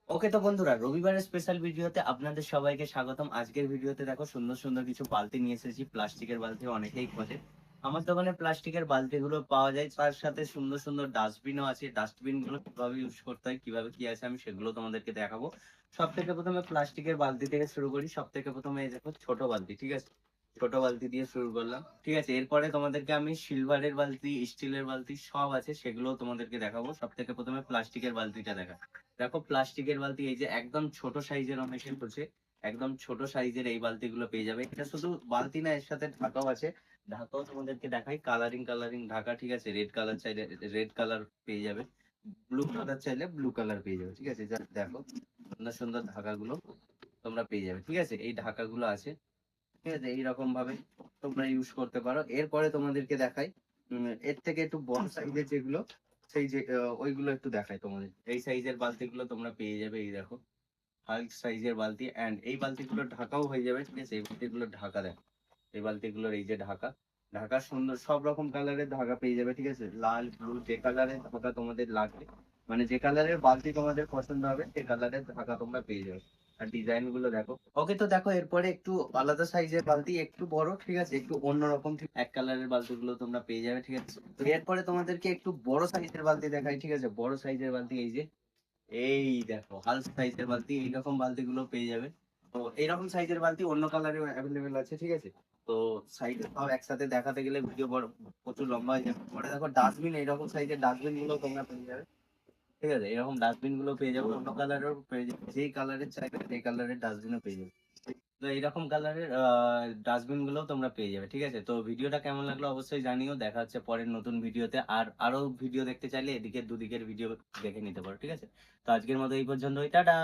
ওকে তো বন্ধুরা, রবিবারের স্পেশাল ভিডিওতে আপনাদের সবাইকে স্বাগতম। আজকের ভিডিওতে দেখো সুন্দর সুন্দর কিছু বালতি নিয়ে এসেছি। প্লাস্টিকের বালতি অনেকেই খোঁজে। আমার দোকানে প্লাস্টিকের বালতিগুলো পাওয়া যায়, তার সাথে সুন্দর সুন্দর ডাস্টবিনও আছে। ডাস্টবিন গুলো কিভাবে ইউজ করতে হয়, কিভাবে কি আছে, আমি সেগুলো তোমাদেরকে দেখাবো। সব থেকে প্রথমে প্লাস্টিকের বালতি থেকে শুরু করি। সব থেকে প্রথমে এই দেখো ছোট বালতি, ঠিক আছে। ছোট বালতি দিয়ে শুরু করলাম, ঠিক আছে। এরপরে তোমাদেরকে আমি সিলভারের বালতি, স্টিলের বালতি সব আছে, সেগুলো তোমাদেরকে দেখাবো। সব থেকে প্রথমে প্লাস্টিকের বালতিটা দেখা। দেখো প্লাস্টিকের বালতি এই যে একদম ছোট সাইজের অনেকে বলছে, একদম ছোট সাইজের এই বালতিগুলো পেয়ে যাবে। এটা শুধু বালতি না, এর সাথে ঢাকাও আছে। ঢাকাও তোমাদেরকে দেখাই, কালারিং কালারিং ঢাকা, ঠিক আছে। রেড কালার চাইলে রেড কালার পেয়ে যাবে, ব্লু কালার চাইলে ব্লু কালার পেয়ে যাবে, ঠিক আছে। যা দেখো সুন্দর সুন্দর ঢাকাগুলো তোমরা পেয়ে যাবে, ঠিক আছে। এই ঢাকাগুলো আছে, ঠিক আছে। এইরকম ভাবে তোমরা ইউজ করতে পারো। এরপরে তোমাদেরকে দেখাই এর থেকে একটু বড় সাইজের যেগুলো, সেই যে ওইগুলো একটু দেখাই তোমাদের। এই সাইজের বালতিগুলো তোমরা পেয়ে যাবে, এই দেখো হাল্ক সাইজের বালতি। এন্ড এই বালতিগুলো ঢাকাও হয়ে যাবে, ঠিক আছে। এই বালতিগুলোর ঢাকা দেখো, এই বালতিগুলোর এই যে ঢাকা, ঢাকা সুন্দর সব রকম কালারের ঢাকা পেয়ে যাবে, ঠিক আছে। লাল ব্লু যে কালারের ঢাকা তোমাদের লাগবে, মানে যে কালারের বালতি তোমাদের পছন্দ হবে সে কালারের ঢাকা তোমরা পেয়ে যাবে। আর ডিজাইন গুলো দেখো। ওকে তো দেখো এরপরে একটু আলাদা সাইজের বালতি, একটু বড়, ঠিক আছে, একটু অন্যরকম, ঠিক এক কালারের বালতি গুলো তোমরা পেয়ে যাবে, ঠিক আছে। তো এরপরে তোমাদেরকে একটু বড় সাইজের বালতি দেখাই, ঠিক আছে। বড় সাইজের বালতি এই যে, এই দেখো হাল সাইজের বালতি, এইরকম বালতি গুলো পেয়ে যাবে। তো এইরকম সাইজের বালতি অন্য কালারের অ্যাভেলেবেল আছে, ঠিক আছে। তো সাইজ সব একসাথে দেখাতে গেলে ভিডিও বড় প্রচুর লম্বা হয়ে যাবে। পরে দেখো ডাস্টবিন, এইরকম সাইজের ডাস্টবিন গুলো তোমরা পেয়ে যাবে, ঠিক আছে। এরকম ডাস্টবিন গুলো পেয়ে যাবে, অন্য কালারের পেয়ে যাবে, যেই কালারের চাইবে সেই কালারের ডাস্টবিনও পেয়ে যাবে। তো এইরকম কালারের ডাস্টবিন গুলো তোমরা পেয়ে যাবে, ঠিক আছে। তো ভিডিওটা কেমন লাগলো অবশ্যই জানিও। দেখা হচ্ছে পরের নতুন ভিডিওতে। আর আরো ভিডিও দেখতে চাইলে এদিকে দুদিকের ভিডিও দেখে নিতে পারো, ঠিক আছে। তো আজকের মতো এই পর্যন্তই, টাটা।